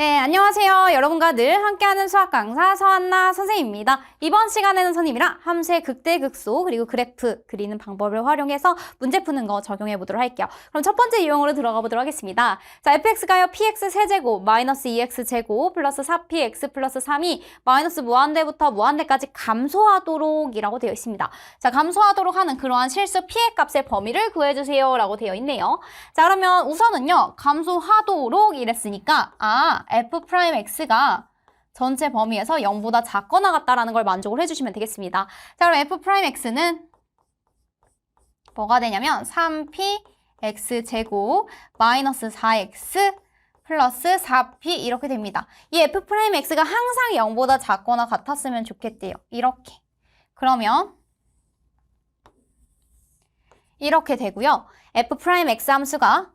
네, 안녕하세요. 여러분과 늘 함께하는 수학 강사 서한나 선생님입니다. 이번 시간에는 선생님이랑 함수의 극대극소 그리고 그래프 그리는 방법을 활용해서 문제 푸는 거 적용해 보도록 할게요. 그럼 첫 번째 유형으로 들어가 보도록 하겠습니다. 자, fx가요 px 세제곱 마이너스 2x 제곱 플러스 4px 플러스 3이 마이너스 무한대부터 무한대까지 감소하도록 이라고 되어 있습니다. 자, 감소하도록 하는 그러한 실수 p의 값의 범위를 구해주세요 라고 되어 있네요. 자, 그러면 우선은요, 감소하도록 이랬으니까 f'x가 전체 범위에서 0보다 작거나 같다라는 걸 만족을 해주시면 되겠습니다. 자, 그럼 f'x는 뭐가 되냐면 3px제곱 마이너스 4x 플러스 4p 이렇게 됩니다. 이 f'x가 항상 0보다 작거나 같았으면 좋겠대요. 이렇게. 그러면 이렇게 되고요. f'x 함수가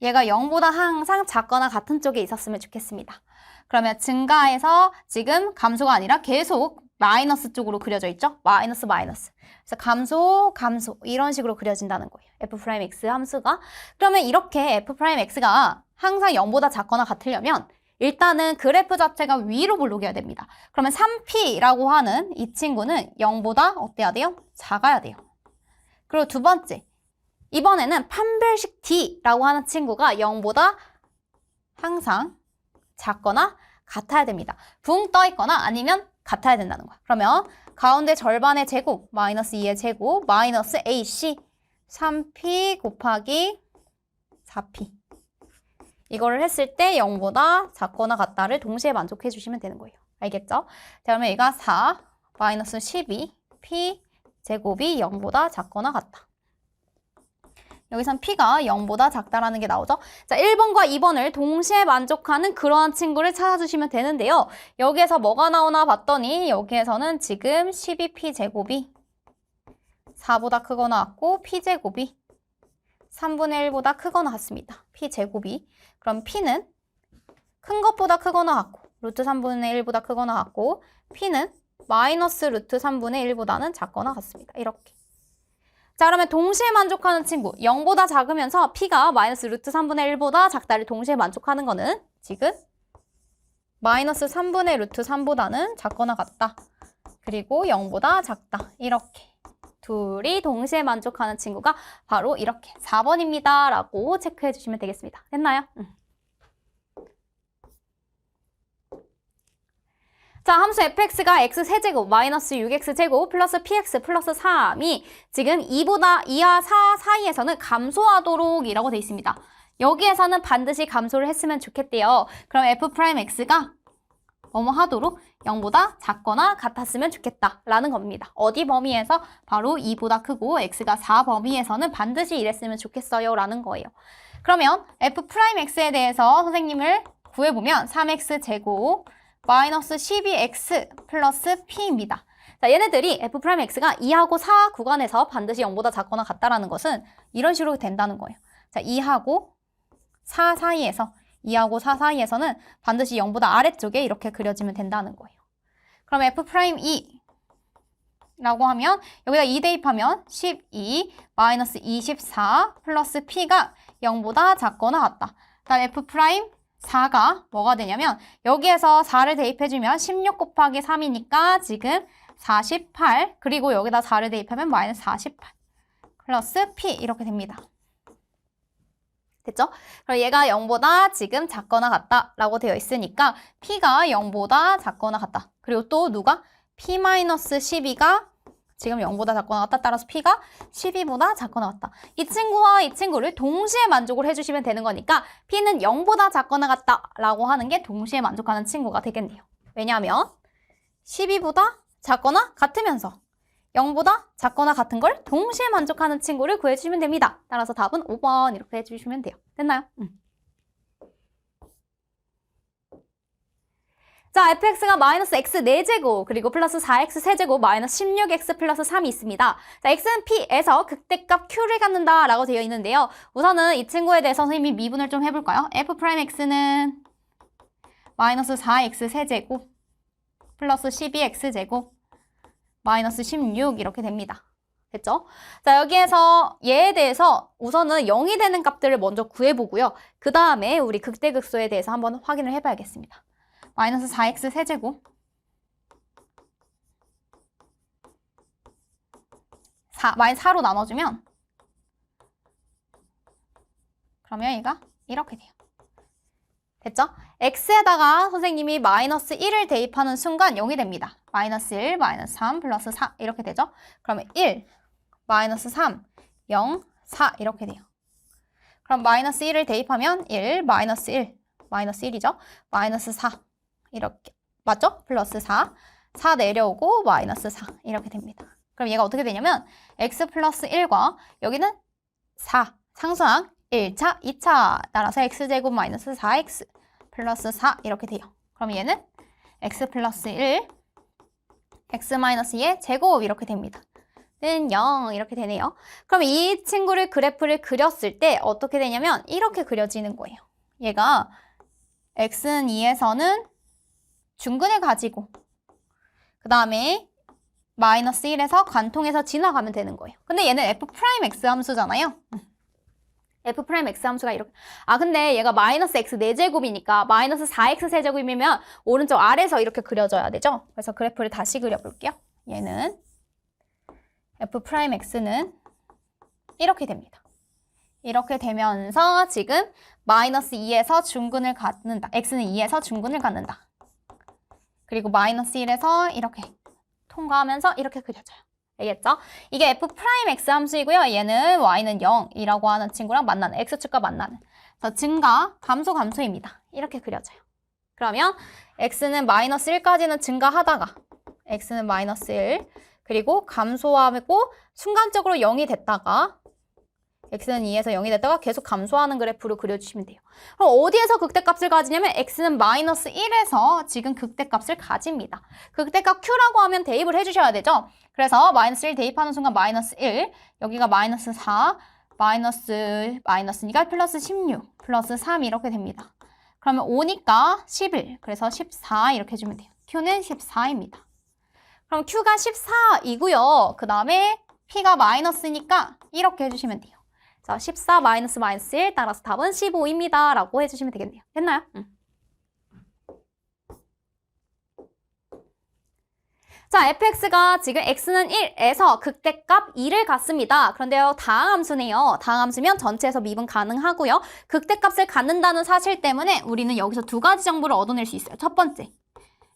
얘가 0보다 항상 작거나 같은 쪽에 있었으면 좋겠습니다. 그러면 증가해서 지금 감소가 아니라 계속 마이너스 쪽으로 그려져 있죠? 마이너스. 그래서 감소 이런 식으로 그려진다는 거예요. f'x 함수가. 그러면 이렇게 f'x가 항상 0보다 작거나 같으려면 일단은 그래프 자체가 위로 볼록이어야 됩니다. 그러면 3p라고 하는 이 친구는 0보다 어때야 돼요? 작아야 돼요. 그리고 두 번째. 이번에는 판별식 D라고 하는 친구가 0보다 항상 작거나 같아야 됩니다. 붕 떠 있거나 아니면 같아야 된다는 거야. 그러면 가운데 절반의 제곱, 마이너스 2의 제곱, 마이너스 AC 3P 곱하기 4P. 이거를 했을 때 0보다 작거나 같다를 동시에 만족해 주시면 되는 거예요. 알겠죠? 자, 그러면 얘가 4, 마이너스 12, P 제곱이 0보다 작거나 같다. 여기선 P가 0보다 작다라는 게 나오죠. 자, 1번과 2번을 동시에 만족하는 그러한 친구를 찾아주시면 되는데요. 여기에서 뭐가 나오나 봤더니 여기에서는 지금 12P제곱이 4보다 크거나 같고 P제곱이 3분의 1보다 크거나 같습니다. P제곱이. 그럼 P는 큰 것보다 크거나 같고 루트 3분의 1보다 크거나 같고 P는 마이너스 루트 3분의 1보다는 작거나 같습니다. 이렇게. 자, 그러면 동시에 만족하는 친구 0보다 작으면서 P가 마이너스 루트 3분의 1보다 작다를 동시에 만족하는 거는 지금 마이너스 3분의 루트 3보다는 작거나 같다. 그리고 0보다 작다. 이렇게 둘이 동시에 만족하는 친구가 바로 이렇게 4번입니다. 라고 체크해 주시면 되겠습니다. 됐나요? 자, 함수 fx가 x세제곱 마이너스 6x제곱 플러스 px 플러스 3이 지금 2와 4 사이에서는 감소하도록 이라고 돼 있습니다. 여기에서는 반드시 감소를 했으면 좋겠대요. 그럼 f'x가 뭐뭐 하도록 0보다 작거나 같았으면 좋겠다라는 겁니다. 어디 범위에서? 바로 2보다 크고 x가 4 범위에서는 반드시 이랬으면 좋겠어요 라는 거예요. 그러면 f'x에 대해서 선생님을 구해보면 3x제곱 마이너스 12x 플러스 p입니다. 자, 얘네들이 f'x가 2하고 4 구간에서 반드시 0보다 작거나 같다라는 것은 이런 식으로 된다는 거예요. 자, 2하고 4 사이에서 2하고 4 사이에서는 반드시 0보다 아래쪽에 이렇게 그려지면 된다는 거예요. 그럼 f'2 라고 하면 여기다 2 대입하면 12 마이너스 24 플러스 p가 0보다 작거나 같다. 다음 f'4가 뭐가 되냐면 여기에서 4를 대입해주면 16 곱하기 3이니까 지금 48 그리고 여기다 4를 대입하면 마이너스 48 플러스 p 이렇게 됩니다. 됐죠? 그럼 얘가 0보다 지금 작거나 같다라고 되어 있으니까 p가 0보다 작거나 같다. 그리고 또 누가? p-12가 지금 0보다 작거나 같다. 따라서 p가 12보다 작거나 같다. 이 친구와 이 친구를 동시에 만족을 해주시면 되는 거니까 p는 0보다 작거나 같다라고 하는 게 동시에 만족하는 친구가 되겠네요. 왜냐하면 12보다 작거나 같으면서 0보다 작거나 같은 걸 동시에 만족하는 친구를 구해주시면 됩니다. 따라서 답은 5번 이렇게 해주시면 돼요. 됐나요? 자, fx가 마이너스 x 4제곱 그리고 플러스 4x 세제곱 마이너스 16x 플러스 3이 있습니다. 자, x는 p에서 극대값 q를 갖는다 라고 되어 있는데요. 우선은 이 친구에 대해서 선생님이 미분을 좀 해볼까요? f'x는 마이너스 4x 세제곱 플러스 12x 제곱 마이너스 16 이렇게 됩니다. 됐죠? 자, 여기에서 얘에 대해서 우선은 0이 되는 값들을 먼저 구해보고요. 그 다음에 우리 극대극소에 대해서 한번 확인을 해봐야겠습니다. 마이너스 4x 세제곱 4, 마이너스 4로 나눠주면 그러면 얘가 이렇게 돼요. 됐죠? x에다가 선생님이 마이너스 1을 대입하는 순간 0이 됩니다. 마이너스 1, 마이너스 3, 플러스 4 이렇게 되죠? 그러면 1, 마이너스 3, 0, 4 이렇게 돼요. 그럼 마이너스 1을 대입하면 1, 마이너스 1, 마이너스 1이죠? 마이너스 4 이렇게 맞죠? 플러스 4, 4 내려오고 마이너스 4 이렇게 됩니다. 그럼 얘가 어떻게 되냐면 x 플러스 1과 여기는 4 상수항 1차, 2차 따라서 x제곱 마이너스 4x 플러스 4 이렇게 돼요. 그럼 얘는 x 플러스 1, x 마이너스 2의 제곱 이렇게 됩니다. 는 0 이렇게 되네요. 그럼 이 친구를 그래프를 그렸을 때 어떻게 되냐면 이렇게 그려지는 거예요. 얘가 x는 2에서는 중근을 가지고 그 다음에 마이너스 1에서 관통해서 지나가면 되는 거예요. 근데 얘는 f'x 함수잖아요. f'x 함수가 이렇게 근데 얘가 마이너스 x 4제곱이니까 마이너스 4x 세제곱이면 오른쪽 아래에서 이렇게 그려져야 되죠. 그래서 그래프를 다시 그려볼게요. 얘는 f'x는 이렇게 됩니다. 이렇게 되면서 지금 마이너스 2에서 중근을 갖는다. x는 2에서 중근을 갖는다. 그리고 마이너스 1에서 이렇게 통과하면서 이렇게 그려져요. 알겠죠? 이게 f'x 함수이고요. 얘는 y는 0이라고 하는 친구랑 만나는, x축과 만나는. 그래서 증가, 감소입니다. 이렇게 그려져요. 그러면 x는 마이너스 1까지는 증가하다가 x는 마이너스 1, 그리고 감소하고 순간적으로 0이 됐다가 x는 2에서 0이 됐다가 계속 감소하는 그래프로 그려주시면 돼요. 그럼 어디에서 극대값을 가지냐면 x는 마이너스 1에서 지금 극대값을 가집니다. 극대값 q라고 하면 대입을 해주셔야 되죠. 그래서 마이너스 1 대입하는 순간 마이너스 1, 여기가 마이너스 4, 마이너스니까 플러스 16, 플러스 3 이렇게 됩니다. 그러면 5니까 11, 그래서 14 이렇게 해주면 돼요. q는 14입니다. 그럼 q가 14이고요. 그 다음에 p가 마이너스니까 이렇게 해주시면 돼요. 자, 14 마이너스 1 따라서 답은 15입니다. 라고 해주시면 되겠네요. 됐나요? 자, fx가 지금 x는 1에서 극대값 2를 갖습니다. 그런데요, 다항함수네요. 다항함수면 전체에서 미분 가능하고요. 극대값을 갖는다는 사실 때문에 우리는 여기서 두 가지 정보를 얻어낼 수 있어요. 첫 번째,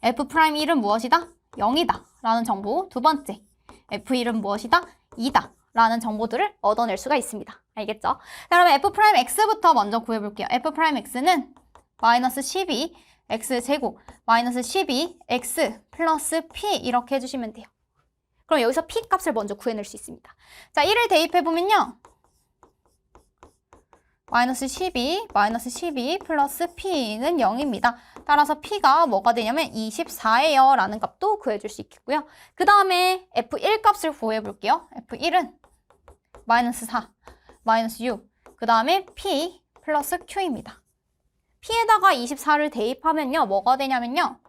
f'1은 무엇이다? 0이다. 라는 정보. 두 번째, f1은 무엇이다? 2다. 라는 정보들을 얻어낼 수가 있습니다. 알겠죠? 자, 그러면 f'x부터 먼저 구해볼게요. f'x는 마이너스 12, x제곱, 마이너스 12, x 플러스 p 이렇게 해주시면 돼요. 그럼 여기서 p 값을 먼저 구해낼 수 있습니다. 자, 1을 대입해보면요. 마이너스 12 플러스 p는 0입니다. 따라서 p가 뭐가 되냐면 24예요. 라는 값도 구해줄 수 있겠고요. 그 다음에 f1 값을 구해볼게요. f1은 마이너스 4, 마이너스 6, 그 다음에 p 플러스 q입니다. p에다가 24를 대입하면요. 뭐가 되냐면요.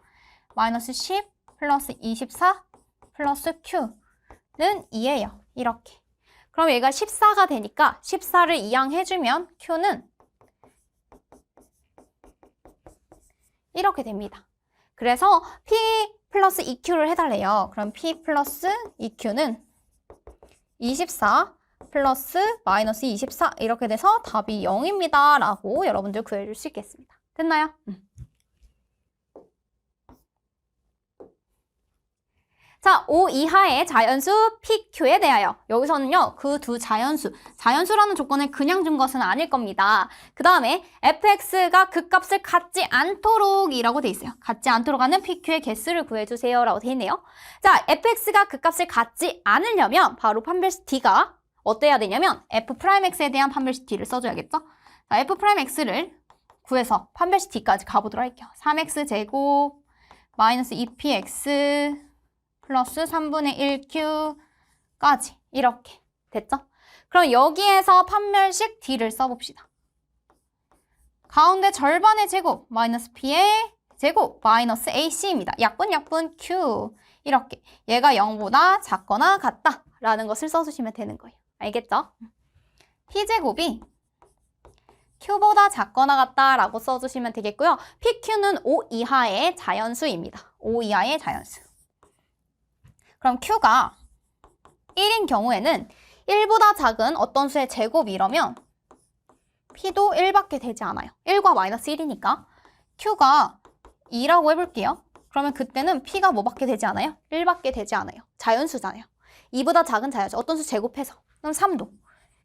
마이너스 10 플러스 24 플러스 q는 2예요. 이렇게. 그럼 얘가 14가 되니까 14를 이항해주면 q는 이렇게 됩니다. 그래서 p 플러스 2q를 해달래요. 그럼 p 플러스 2q는 24 플러스 마이너스 24 이렇게 돼서 답이 0입니다. 라고 여러분들 구해줄 수 있겠습니다. 됐나요? 자, 5 이하의 자연수 PQ에 대하여 여기서는요. 그 두 자연수라는 조건을 그냥 준 것은 아닐 겁니다. 그 다음에 fx가 극값을 갖지 않도록 이라고 돼 있어요. 갖지 않도록 하는 PQ의 개수를 구해주세요. 라고 돼 있네요. 자, fx가 극값을 갖지 않으려면 바로 판별식 d가 어때야 되냐면 f'x에 대한 판별식 d를 써줘야겠죠? 자, f'x를 구해서 판별식 d까지 가보도록 할게요. 3x 제곱 마이너스 2px 플러스 3분의 1q까지 이렇게 됐죠? 그럼 여기에서 판별식 d를 써봅시다. 가운데 절반의 제곱 마이너스 p의 제곱 마이너스 ac입니다. 약분 q 이렇게 얘가 0보다 작거나 같다 라는 것을 써주시면 되는 거예요. 알겠죠? P제곱이 Q보다 작거나 같다라고 써주시면 되겠고요. PQ는 5 이하의 자연수입니다. 5 이하의 자연수. 그럼 Q가 1인 경우에는 1보다 작은 어떤 수의 제곱 이러면 P도 1밖에 되지 않아요. 1과 마이너스 1이니까. Q가 2라고 해볼게요. 그러면 그때는 P가 뭐밖에 되지 않아요? 1밖에 되지 않아요. 자연수잖아요. 2보다 작은 자연수. 어떤 수 제곱해서. 그럼 3도.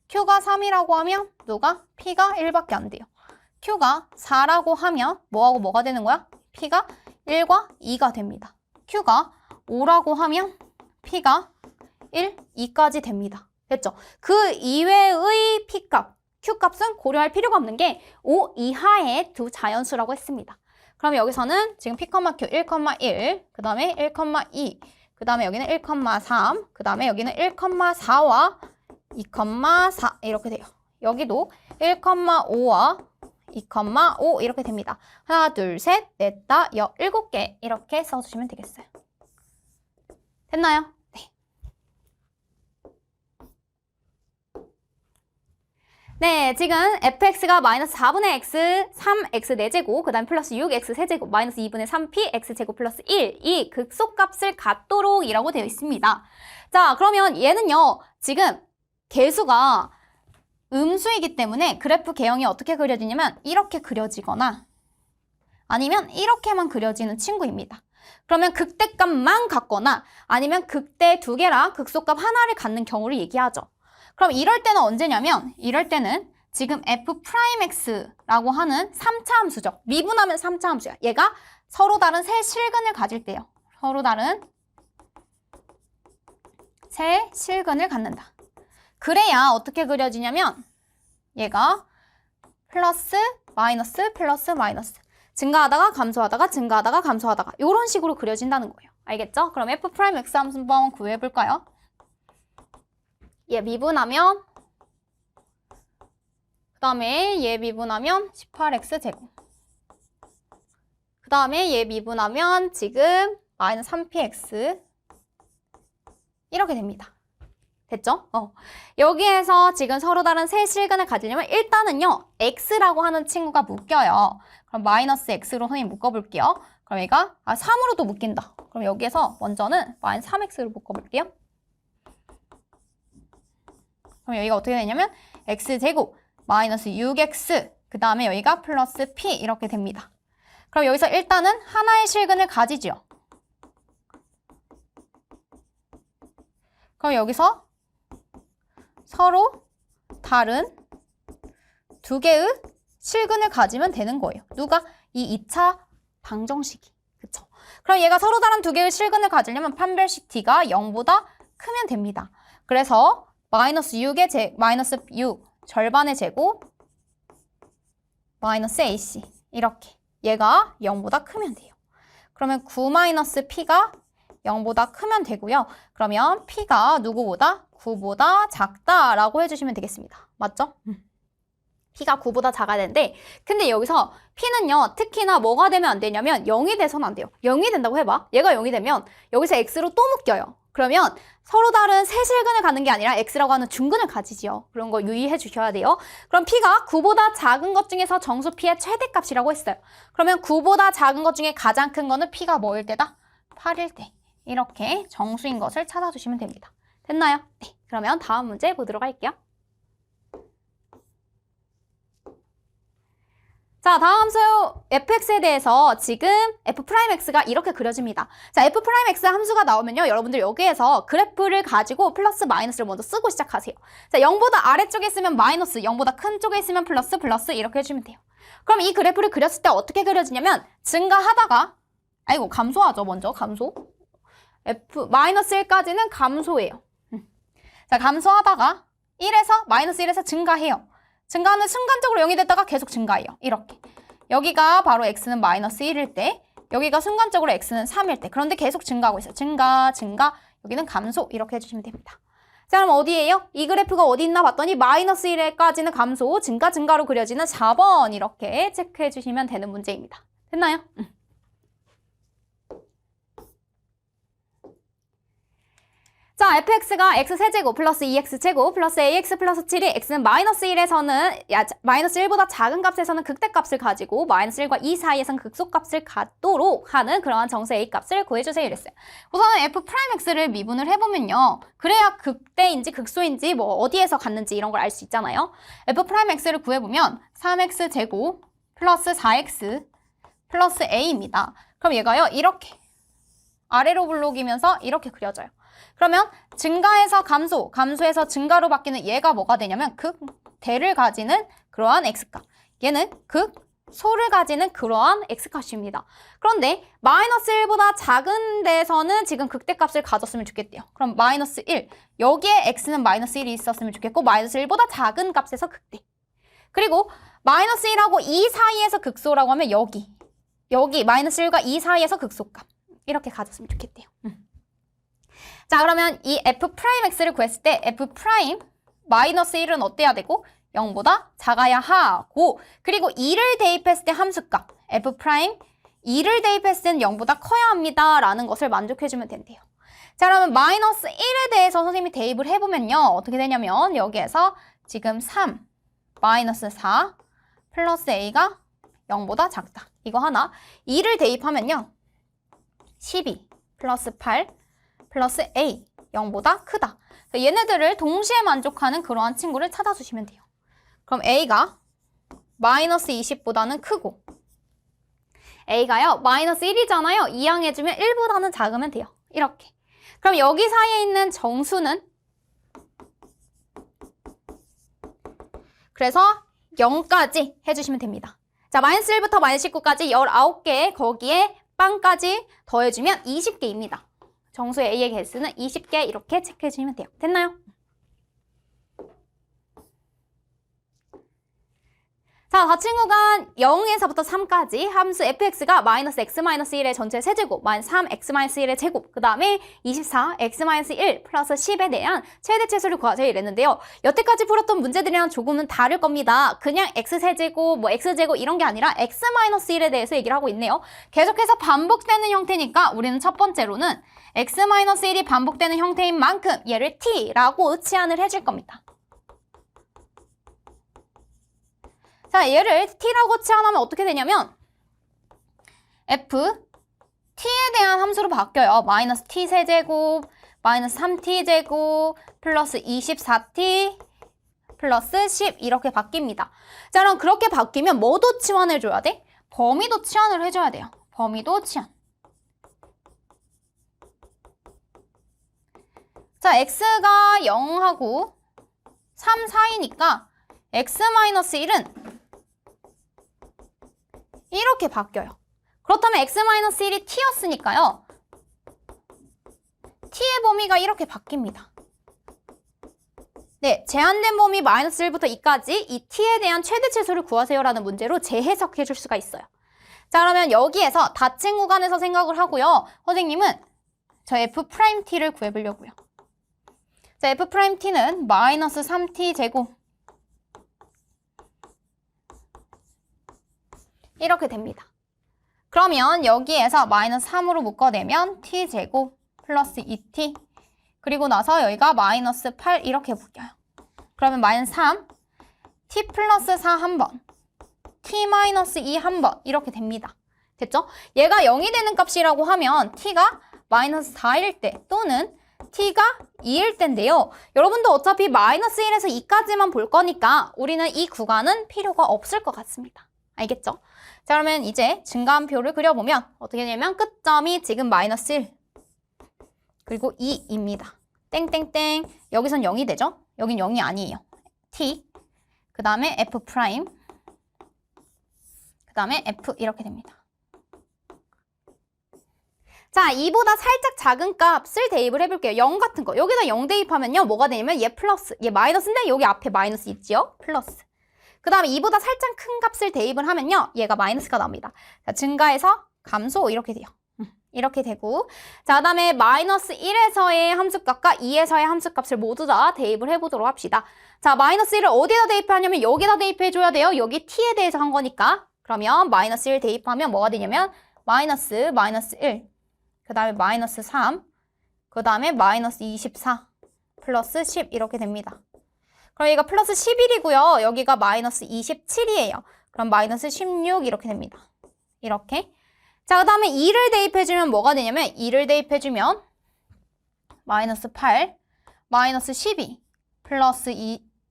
Q가 3이라고 하면 누가? P가 1밖에 안 돼요. Q가 4라고 하면 뭐하고 뭐가 되는 거야? P가 1과 2가 됩니다. Q가 5라고 하면 P가 1, 2까지 됩니다. 됐죠? 그 이외의 P값, Q값은 고려할 필요가 없는 게 5 이하의 두 자연수라고 했습니다. 그럼 여기서는 지금 P, Q 1,1, 그 다음에 1,2, 그 다음에 여기는 1,3, 그 다음에 여기는 1,4와 2,4 이렇게 돼요. 여기도 1,5와 2,5 이렇게 됩니다. 하나, 둘, 셋, 넷, 다, 7개 이렇게 써주시면 되겠어요. 됐나요? 네. 네, 지금 fx가 마이너스 4분의 x, 3x 4제곱, 그 다음 플러스 6x 세제곱, 마이너스 2분의 3p, x제곱 플러스 1, 이 극소값을 갖도록 이라고 되어 있습니다. 자, 그러면 얘는요, 지금 개수가 음수이기 때문에 그래프 개형이 어떻게 그려지냐면 이렇게 그려지거나 아니면 이렇게만 그려지는 친구입니다. 그러면 극대값만 갖거나 아니면 극대 2개랑 극소값 하나를 갖는 경우를 얘기하죠. 그럼 이럴 때는 언제냐면 이럴 때는 지금 f'x라고 하는 3차 함수죠. 미분하면 3차 함수야. 얘가 서로 다른 세 실근을 가질 때요. 서로 다른 세 실근을 갖는다. 그래야 어떻게 그려지냐면 얘가 플러스 마이너스 플러스 마이너스 증가하다가 감소하다가 증가하다가 감소하다가 이런 식으로 그려진다는 거예요. 알겠죠? 그럼 f'x 함수 한번 구해볼까요? 얘 미분하면 그 다음에 얘 미분하면 18x제곱 그 다음에 얘 미분하면 지금 마이너스 3px 이렇게 됩니다. 됐죠? 여기에서 지금 서로 다른 세 실근을 가지려면 일단은요, x라고 하는 친구가 묶여요. 그럼 마이너스 x로 선생님 묶어볼게요. 그럼 얘가 3으로 또 묶인다. 그럼 여기에서 먼저는 마이너스 3x로 묶어볼게요. 그럼 여기가 어떻게 되냐면 x제곱 마이너스 6x 그 다음에 여기가 플러스 p 이렇게 됩니다. 그럼 여기서 일단은 하나의 실근을 가지죠. 그럼 여기서 서로 다른 2개의 실근을 가지면 되는 거예요. 누가? 이 2차 방정식이. 그쵸? 그럼 얘가 서로 다른 2개의 실근을 가지려면 판별식 t가 0보다 크면 됩니다. 그래서 마이너스 6의 마이너스 6 절반의 제곱 마이너스 ac 이렇게 얘가 0보다 크면 돼요. 그러면 9 마이너스 p가 0보다 크면 되고요. 그러면 p가 누구보다? 9보다 작다라고 해주시면 되겠습니다. 맞죠? p가 9보다 작아야 되는데 근데 여기서 p는요. 특히나 뭐가 되면 안 되냐면 0이 돼서는 안 돼요. 0이 된다고 해봐. 얘가 0이 되면 여기서 x로 또 묶여요. 그러면 서로 다른 세 실근을 갖는 게 아니라 x라고 하는 중근을 가지지요. 그런 거 유의해 주셔야 돼요. 그럼 p가 9보다 작은 것 중에서 정수 p의 최대값이라고 했어요. 그러면 9보다 작은 것 중에 가장 큰 거는 p가 뭐일 때다? 8일 때. 이렇게 정수인 것을 찾아주시면 됩니다. 됐나요? 네. 그러면 다음 문제 보도록 할게요. 자, 다음 수 fx에 대해서 지금 f'x가 이렇게 그려집니다. 자, f'x 함수가 나오면요. 여러분들 여기에서 그래프를 가지고 플러스 마이너스를 먼저 쓰고 시작하세요. 자, 0보다 아래쪽에 있으면 마이너스, 0보다 큰 쪽에 있으면 플러스, 플러스 이렇게 해주면 돼요. 그럼 이 그래프를 그렸을 때 어떻게 그려지냐면 증가하다가 감소하죠. 먼저 감소. 마이너스 1까지는 감소해요. 자, 감소하다가 1에서 마이너스 1에서 증가해요. 증가하는 순간적으로 0이 됐다가 계속 증가해요. 이렇게. 여기가 바로 x는 마이너스 1일 때, 여기가 순간적으로 x는 3일 때. 그런데 계속 증가하고 있어요. 증가, 증가, 여기는 감소 이렇게 해주시면 됩니다. 자, 그럼 어디예요? 이 그래프가 어디 있나 봤더니 마이너스 1까지는 감소, 증가, 증가로 그려지는 4번 이렇게 체크해 주시면 되는 문제입니다. 됐나요? 자, fx가 x세제곱 플러스 2x제곱 플러스 ax 플러스 7이 x는 마이너스 1에서는 마이너스 1보다 작은 값에서는 극대값을 가지고 마이너스 1과 2 사이에서는 극소값을 갖도록 하는 그러한 정수 a 값을 구해주세요 이랬어요. 우선은 f'x를 미분을 해보면요. 그래야 극대인지 극소인지 뭐 어디에서 갔는지 이런 걸 알 수 있잖아요. f'x를 구해보면 3x제곱 플러스 4x 플러스 a입니다. 그럼 얘가요 이렇게 아래로 블록이면서 이렇게 그려져요. 그러면 증가에서 감소, 감소에서 증가로 바뀌는 얘가 뭐가 되냐면 극대를 가지는 그러한 x값. 얘는 극소를 가지는 그러한 x값입니다. 그런데 마이너스 1보다 작은 데서는 지금 극대값을 가졌으면 좋겠대요. 그럼 마이너스 1, 여기에 x는 마이너스 1이 있었으면 좋겠고 마이너스 1보다 작은 값에서 극대. 그리고 마이너스 1하고 2 사이에서 극소라고 하면 여기 마이너스 1과 2 사이에서 극소값. 이렇게 가졌으면 좋겠대요. 자, 그러면 이 f'x를 구했을 때 f'마이너스 1은 어때야 되고 0보다 작아야 하고 그리고 2를 대입했을 때 함수값 f'2를 대입했을 때는 0보다 커야 합니다 라는 것을 만족해주면 된대요. 자, 그러면 마이너스 1에 대해서 선생님이 대입을 해보면요. 어떻게 되냐면 여기에서 지금 3 마이너스 4 플러스 a가 0보다 작다. 이거 하나. 2를 대입하면요. 12 플러스 8 플러스 a 0보다 크다. 얘네들을 동시에 만족하는 그러한 친구를 찾아주시면 돼요. 그럼 a가 마이너스 20보다는 크고 a가요 마이너스 1이잖아요. 이항해주면 1보다는 작으면 돼요. 이렇게. 그럼 여기 사이에 있는 정수는 그래서 0까지 해주시면 됩니다. 자, 마이너스 1부터 마이너스 19까지 19개 거기에 빵까지 더해주면 20개입니다. 정수 A의 개수는 20개 이렇게 체크해주시면 돼요. 됐나요? 자, 다 친구가 0에서부터 3까지 함수 fx가 마이너스 x 마이너스 1의 전체 세제곱 마이너스 3x 마이너스 1의 제곱 그 다음에 24 x 마이너스 1 플러스 10에 대한 최대 최소를 구하세요 이랬는데요. 여태까지 풀었던 문제들이랑 조금은 다를 겁니다. 그냥 x세제곱 뭐 x제곱 이런 게 아니라 x 마이너스 1에 대해서 얘기를 하고 있네요. 계속해서 반복되는 형태니까 우리는 첫 번째로는 x 마이너스 1이 반복되는 형태인 만큼 얘를 t라고 치환을 해줄 겁니다. 자, 얘를 t라고 치환하면 어떻게 되냐면 f, t에 대한 함수로 바뀌어요. 마이너스 t 세제곱, 마이너스 3t제곱, 플러스 24t, 플러스 10 이렇게 바뀝니다. 자, 그럼 그렇게 바뀌면 뭐도 치환해줘야 돼? 범위도 치환을 해줘야 돼요. 범위도 치환. 자, x가 0하고 3 사이니까 x-1은 이렇게 바뀌어요. 그렇다면 x-1이 t였으니까요. t의 범위가 이렇게 바뀝니다. 네, 제한된 범위 마이너스 1부터 2까지 이 t에 대한 최대 최소를 구하세요라는 문제로 재해석해 줄 수가 있어요. 자, 그러면 여기에서 닫힌 구간에서 생각을 하고요. 선생님은 저 f't를 구해보려고요. 자, f't는 마이너스 3t 제곱 이렇게 됩니다. 그러면 여기에서 마이너스 3으로 묶어내면 t제곱 플러스 2t 그리고 나서 여기가 마이너스 8 이렇게 묶여요. 그러면 마이너스 3 t 플러스 4 한 번 t 마이너스 2 한 번 이렇게 됩니다. 됐죠? 얘가 0이 되는 값이라고 하면 t가 마이너스 4일 때 또는 t가 2일 때인데요. 여러분도 어차피 마이너스 1에서 2까지만 볼 거니까 우리는 이 구간은 필요가 없을 것 같습니다. 알겠죠? 자, 그러면 이제 증가함표를 그려보면 어떻게 되냐면 끝점이 지금 마이너스 1 그리고 2입니다. 땡땡땡 여기선 0이 되죠? 여긴 0이 아니에요. t 그 다음에 f 프라임 그 다음에 f 이렇게 됩니다. 자, 2보다 살짝 작은 값을 대입을 해볼게요. 0 같은 거. 여기다 0 대입하면요. 뭐가 되냐면 얘 플러스, 얘 마이너스인데 여기 앞에 마이너스 있지요? 플러스. 그 다음에 2보다 살짝 큰 값을 대입을 하면요. 얘가 마이너스가 나옵니다. 자, 증가해서 감소 이렇게 돼요. 이렇게 되고 자, 그 다음에 마이너스 1에서의 함수값과 2에서의 함수값을 모두 다 대입을 해보도록 합시다. 자, 마이너스 1을 어디다 대입하냐면 여기다 대입해줘야 돼요. 여기 t에 대해서 한 거니까. 그러면 마이너스 1 대입하면 뭐가 되냐면 마이너스 1 그 다음에 마이너스 3 그 다음에 마이너스 24 플러스 10 이렇게 됩니다. 그럼 여기가 플러스 11이고요. 여기가 마이너스 27이에요. 그럼 마이너스 16 이렇게 됩니다. 이렇게. 자, 그 다음에 2를 대입해주면 뭐가 되냐면 2를 대입해주면 마이너스 8, 마이너스 12 플러스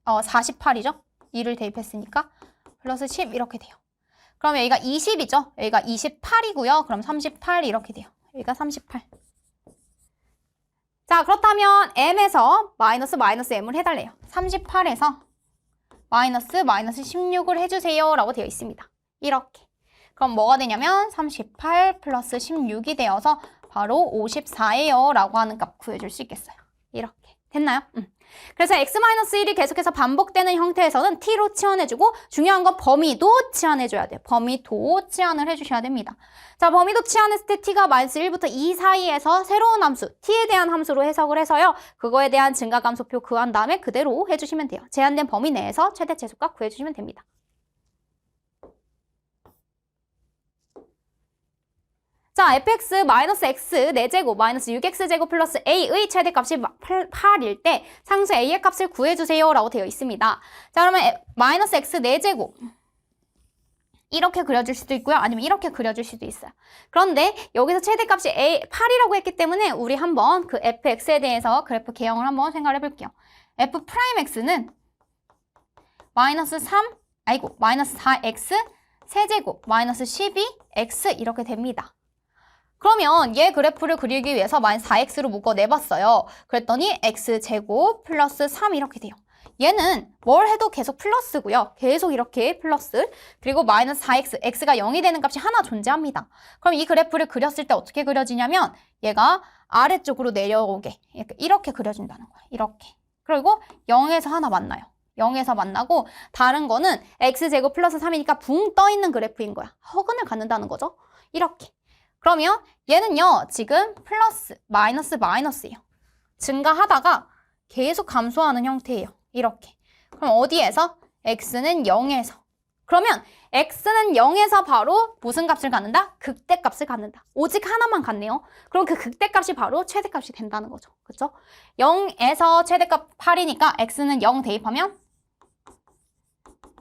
48이죠. 2를 대입했으니까 플러스 10 이렇게 돼요. 그럼 여기가 20이죠. 여기가 28이고요. 그럼 38 이렇게 돼요. 여기가 38. 자, 그렇다면 m에서 마이너스 m을 해달래요. 38에서 마이너스 16을 해주세요 라고 되어 있습니다. 이렇게. 그럼 뭐가 되냐면 38 플러스 16이 되어서 바로 54예요 라고 하는 값 구해줄 수 있겠어요. 이렇게. 됐나요? 그래서 x-1이 계속해서 반복되는 형태에서는 t로 치환해주고 중요한 건 범위도 치환해줘야 돼요. 범위도 치환을 해주셔야 됩니다. 자, 범위도 치환했을 때 t가 마이너스 1부터 2 사이에서 새로운 함수 t에 대한 함수로 해석을 해서요. 그거에 대한 증가감소표 구한 다음에 그대로 해주시면 돼요. 제한된 범위 내에서 최대 최소값 구해주시면 됩니다. 자, fx 마이너스 x 4제곱 마이너스 6x제곱 플러스 a의 최대값이 8일 때 상수 a의 값을 구해주세요 라고 되어 있습니다. 자, 그러면 마이너스 x 4제곱 이렇게 그려줄 수도 있고요. 아니면 이렇게 그려줄 수도 있어요. 그런데 여기서 최대값이 8이라고 했기 때문에 우리 한번 그 fx에 대해서 그래프 개형을 한번 생각을 해볼게요. f'x는 마이너스 4x 세제곱 마이너스 12x 이렇게 됩니다. 그러면 얘 그래프를 그리기 위해서 마이너스 4x로 묶어내봤어요. 그랬더니 x제곱 플러스 3 이렇게 돼요. 얘는 뭘 해도 계속 플러스고요. 계속 이렇게 플러스. 그리고 마이너스 4x, x가 0이 되는 값이 하나 존재합니다. 그럼 이 그래프를 그렸을 때 어떻게 그려지냐면 얘가 아래쪽으로 내려오게 이렇게 그려진다는 거예요. 이렇게. 그리고 0에서 하나 만나요. 0에서 만나고 다른 거는 x제곱 플러스 3이니까 붕 떠있는 그래프인 거야. 허근을 갖는다는 거죠. 이렇게. 그러면 얘는요, 지금 플러스, 마이너스예요. 증가하다가 계속 감소하는 형태예요. 이렇게. 그럼 어디에서? x는 0에서. 그러면 x는 0에서 바로 무슨 값을 갖는다? 극대값을 갖는다. 오직 하나만 갖네요. 그럼 그 극대값이 바로 최대값이 된다는 거죠. 그렇죠? 0에서 최대값 8이니까 x는 0 대입하면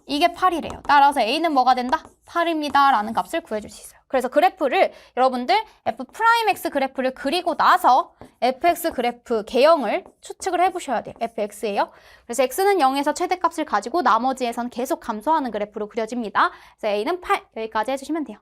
이게 8이래요. 따라서 a는 뭐가 된다? 8입니다. 라는 값을 구해줄 수 있어요. 그래서 그래프를 여러분들 f'x 그래프를 그리고 나서 fx 그래프 개형을 추측을 해보셔야 돼요. fx예요. 그래서 x는 0에서 최대값을 가지고 나머지에선 계속 감소하는 그래프로 그려집니다. 그래서 a는 8 여기까지 해주시면 돼요.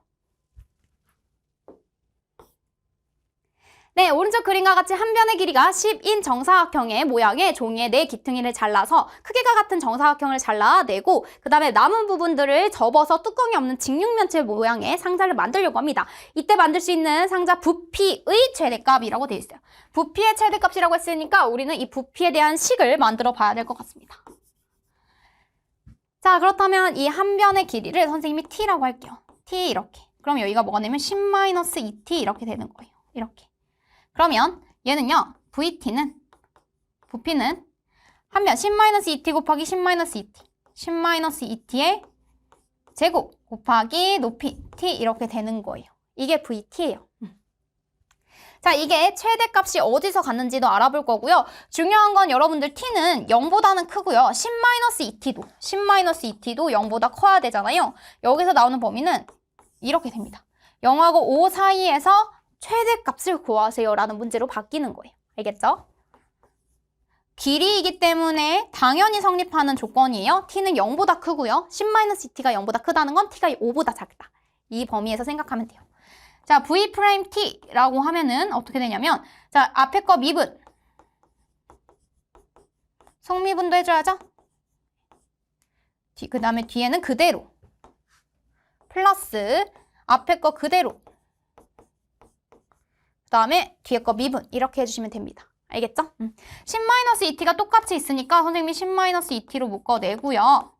네, 오른쪽 그림과 같이 한 변의 길이가 10인 정사각형의 모양의 종이의 4기퉁이를 잘라서 크기가 같은 정사각형을 잘라내고 그 다음에 남은 부분들을 접어서 뚜껑이 없는 직육면체 모양의 상자를 만들려고 합니다. 이때 만들 수 있는 상자 부피의 최대값이라고 되어 있어요. 부피의 최대값이라고 했으니까 우리는 이 부피에 대한 식을 만들어 봐야 될 것 같습니다. 자, 그렇다면 이 한 변의 길이를 선생님이 t라고 할게요. t 이렇게. 그럼 여기가 뭐가 되면 10-2t 이렇게 되는 거예요. 이렇게. 그러면 얘는요, 부피는 한 변 10-2t 곱하기 10-2t 10-2t의 제곱 곱하기 높이 t 이렇게 되는 거예요. 이게 vt예요. 자, 이게 최대값이 어디서 갔는지도 알아볼 거고요. 중요한 건 여러분들 t는 0보다는 크고요. 10-2t도 0보다 커야 되잖아요. 여기서 나오는 범위는 이렇게 됩니다. 0하고 5 사이에서 최대값을 구하세요 라는 문제로 바뀌는 거예요. 알겠죠? 길이이기 때문에 당연히 성립하는 조건이에요. t는 0보다 크고요. 10-t가 0보다 크다는 건 t가 5보다 작다. 이 범위에서 생각하면 돼요. 자, v't라고 하면은 어떻게 되냐면 자, 앞에 거 미분 성미분도 해줘야죠. 그 다음에 뒤에는 그대로 플러스 앞에 거 그대로 그 다음에 뒤에 거 미분 이렇게 해주시면 됩니다. 알겠죠? 10-2t가 똑같이 있으니까 선생님이 10-2t로 묶어내고요.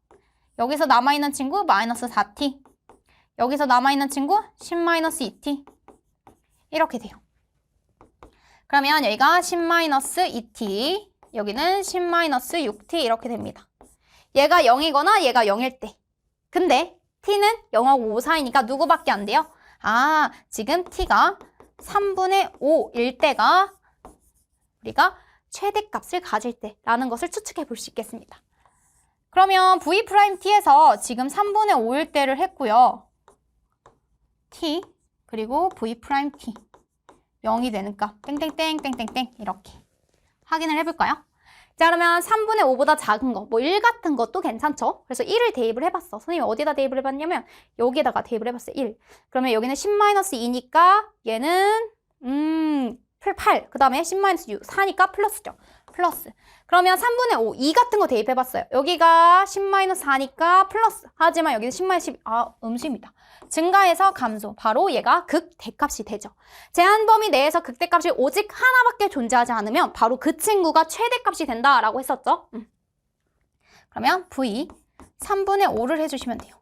여기서 남아있는 친구 마이너스 4t 여기서 남아있는 친구 10-2t 이렇게 돼요. 그러면 여기가 10-2t 여기는 10-6t 이렇게 됩니다. 얘가 0이거나 얘가 0일 때 근데 t는 0하고 5 사이니까 누구밖에 안 돼요? 아, 지금 t가 3분의 5일 때가 우리가 최대값을 가질 때라는 것을 추측해 볼 수 있겠습니다. 그러면 V'T에서 지금 3분의 5일 때를 했고요. T 그리고 V'T 0이 되는 값 땡땡땡땡땡땡 이렇게 확인을 해볼까요? 자, 그러면 3분의 5보다 작은 거, 뭐 1 같은 것도 괜찮죠? 그래서 1을 대입을 해봤어. 선생님이 어디다 대입을 해봤냐면 여기에다가 대입을 해봤어요. 1. 그러면 여기는 10-2니까 얘는 8. 그 다음에 10-6. 4니까 플러스죠. 플러스. 그러면 3분의 5, 2 같은 거 대입해봤어요. 여기가 10-4니까 플러스. 하지만 여기는 10-12. 음수입니다. 증가해서 감소. 바로 얘가 극대값이 되죠. 제한 범위 내에서 극대값이 오직 하나밖에 존재하지 않으면 바로 그 친구가 최대값이 된다라고 했었죠. 그러면 V 3분의 5를 해주시면 돼요.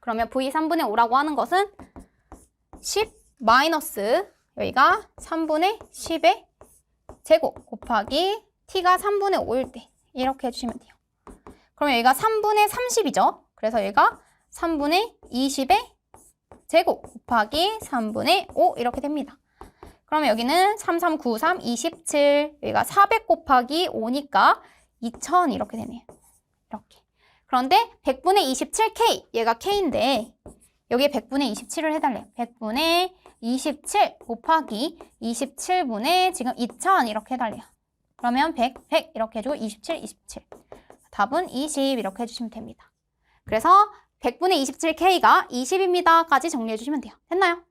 그러면 V 3분의 5라고 하는 것은 10 마이너스 여기가 3분의 10의 제곱 곱하기 t가 3분의 5일 때 이렇게 해주시면 돼요. 그러면 여기가 3분의 30이죠. 그래서 여기가 3분의 20의 제곱 곱하기 3분의 5 이렇게 됩니다. 그러면 여기는 3, 3, 9, 3, 27 여기가 400 곱하기 5니까 2000 이렇게 되네요. 이렇게. 그런데 100분의 27K 얘가 K인데 여기에 100분의 27을 해달래요. 100분의 27 곱하기 27분의 지금 2000 이렇게 해달래요. 그러면 100, 100 이렇게 해주고 27, 27. 답은 20 이렇게 해주시면 됩니다. 그래서 100분의 27K가 20입니다. 까지 정리해주시면 돼요. 됐나요?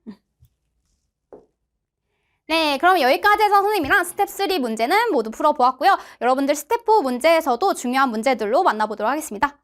네, 그럼 여기까지 해서 선생님이랑 스텝 3 문제는 모두 풀어보았고요. 여러분들 스텝 4 문제에서도 중요한 문제들로 만나보도록 하겠습니다.